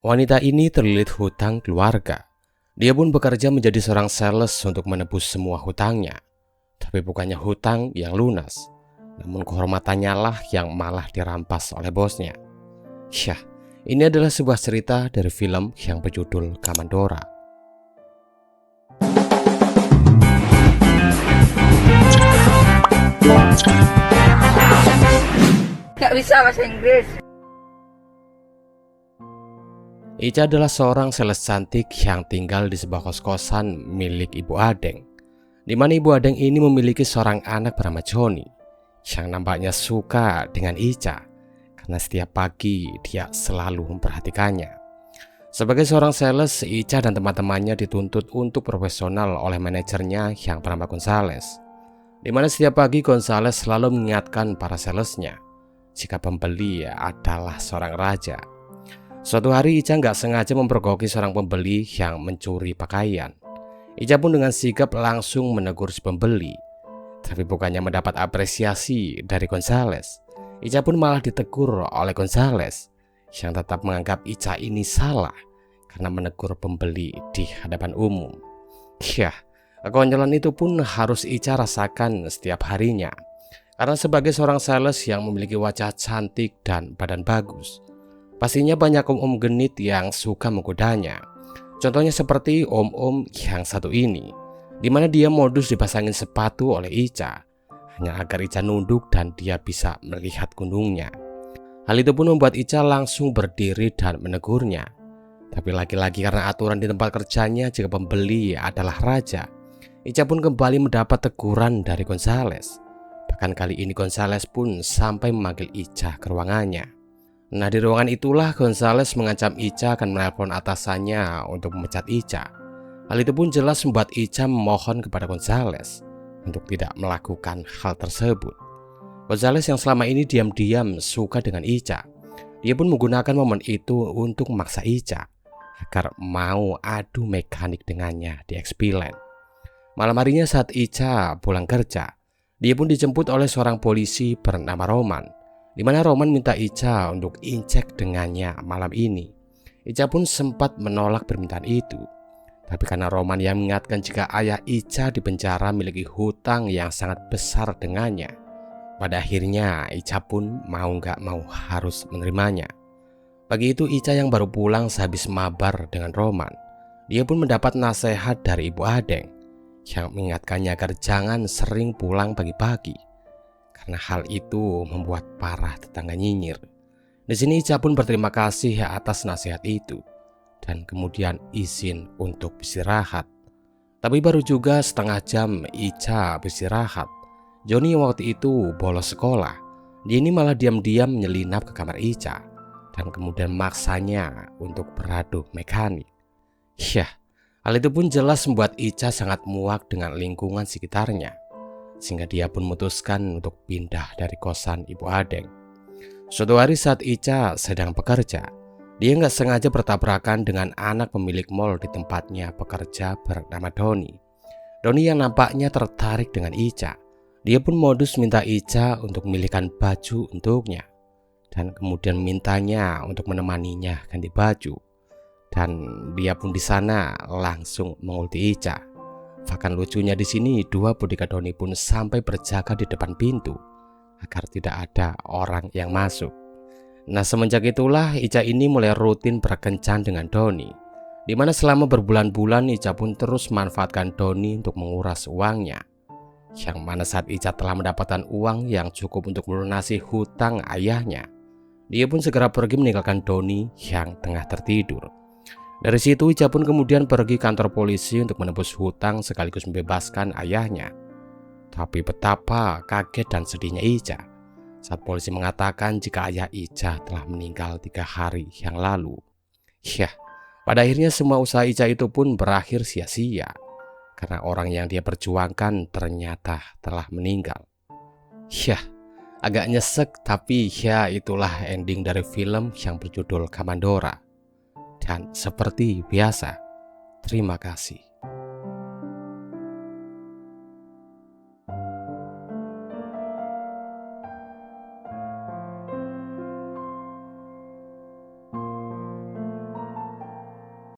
Wanita ini terlilit hutang keluarga. Dia pun bekerja menjadi seorang sales untuk menebus semua hutangnya. Tapi bukannya hutang yang lunas, namun kehormatannya lah yang malah dirampas oleh bosnya. Syah, ini adalah sebuah cerita dari film yang berjudul Kamandora. Gak bisa bahasa Inggris. Ica adalah seorang sales cantik yang tinggal di sebuah kos-kosan milik Ibu Adeng, di mana Ibu Adeng ini memiliki seorang anak bernama Joni yang nampaknya suka dengan Ica karena setiap pagi dia selalu memperhatikannya. Sebagai seorang sales, Ica dan teman-temannya dituntut untuk profesional oleh manajernya yang bernama Gonzales, di mana setiap pagi Gonzales selalu mengingatkan para salesnya jika pembeli adalah seorang raja. Suatu hari Ica nggak sengaja mempergoki seorang pembeli yang mencuri pakaian. Ica pun dengan sigap langsung menegur si pembeli. Tapi bukannya mendapat apresiasi dari Gonzales, Ica pun malah ditegur oleh Gonzales yang tetap menganggap Ica ini salah karena menegur pembeli di hadapan umum. Yah, kekonyolan itu pun harus Ica rasakan setiap harinya. Karena sebagai seorang sales yang memiliki wajah cantik dan badan bagus, pastinya banyak om-om genit yang suka menggodanya. Contohnya seperti om-om yang satu ini, di mana dia modus dipasangin sepatu oleh Ica hanya agar Ica nunduk dan dia bisa melihat gunungnya. Hal itu pun membuat Ica langsung berdiri dan menegurnya. Tapi lagi-lagi karena aturan di tempat kerjanya jika pembeli adalah raja, Ica pun kembali mendapat teguran dari Gonzales. Bahkan kali ini Gonzales pun sampai memanggil Ica ke ruangannya. Nah, di ruangan itulah Gonzales mengancam Ica akan menelpon atasannya untuk memecat Ica. Hal itu pun jelas membuat Ica memohon kepada Gonzales untuk tidak melakukan hal tersebut. Gonzales yang selama ini diam-diam suka dengan Ica, dia pun menggunakan momen itu untuk memaksa Ica agar mau adu mekanik dengannya di Xpiland. Malam harinya saat Ica pulang kerja, dia pun dijemput oleh seorang polisi bernama Roman, di mana Roman minta Ica untuk incek dengannya malam ini. Ica pun sempat menolak permintaan itu, tapi karena Roman yang mengingatkan jika ayah Ica di penjara memiliki hutang yang sangat besar dengannya, pada akhirnya Ica pun mau gak mau harus menerimanya. Pagi itu Ica yang baru pulang sehabis mabar dengan Roman, dia pun mendapat nasihat dari Ibu Adeng yang mengingatkannya agar jangan sering pulang pagi-pagi, karena hal itu membuat parah tetangga nyinyir. Di sini Ica pun berterima kasih atas nasihat itu dan kemudian izin untuk beristirahat. Tapi baru juga setengah jam Ica beristirahat, Joni yang waktu itu bolos sekolah, dia ini malah diam-diam menyelinap ke kamar Ica dan kemudian maksanya untuk beradu mekanik. Yah, hal itu pun jelas membuat Ica sangat muak dengan lingkungan sekitarnya, sehingga dia pun memutuskan untuk pindah dari kosan Ibu Adeng. Suatu hari saat Ica sedang bekerja, dia nggak sengaja bertabrakan dengan anak pemilik mall di tempatnya bekerja bernama Doni. Doni yang nampaknya tertarik dengan Ica. Dia pun modus minta Ica untuk memilihkan baju untuknya, dan kemudian mintanya untuk menemaninya ganti baju. Dan dia pun di sana langsung mengulti Ica. Bahkan lucunya di sini dua bodyguard Doni pun sampai berjaga di depan pintu agar tidak ada orang yang masuk. Nah, semenjak itulah Ica ini mulai rutin berkencan dengan Doni, di mana selama berbulan-bulan Ica pun terus manfaatkan Doni untuk menguras uangnya. Yang mana saat Ica telah mendapatkan uang yang cukup untuk melunasi hutang ayahnya, dia pun segera pergi meninggalkan Doni yang tengah tertidur. Dari situ Ica pun kemudian pergi kantor polisi untuk menebus hutang sekaligus membebaskan ayahnya. Tapi betapa kaget dan sedihnya Ica saat polisi mengatakan jika ayah Ica telah meninggal 3 hari yang lalu. Yah, pada akhirnya semua usaha Ica itu pun berakhir sia-sia karena orang yang dia perjuangkan ternyata telah meninggal. Yah, agak nyesek, tapi ya itulah ending dari film yang berjudul Kamandora. Dan seperti biasa, terima kasih.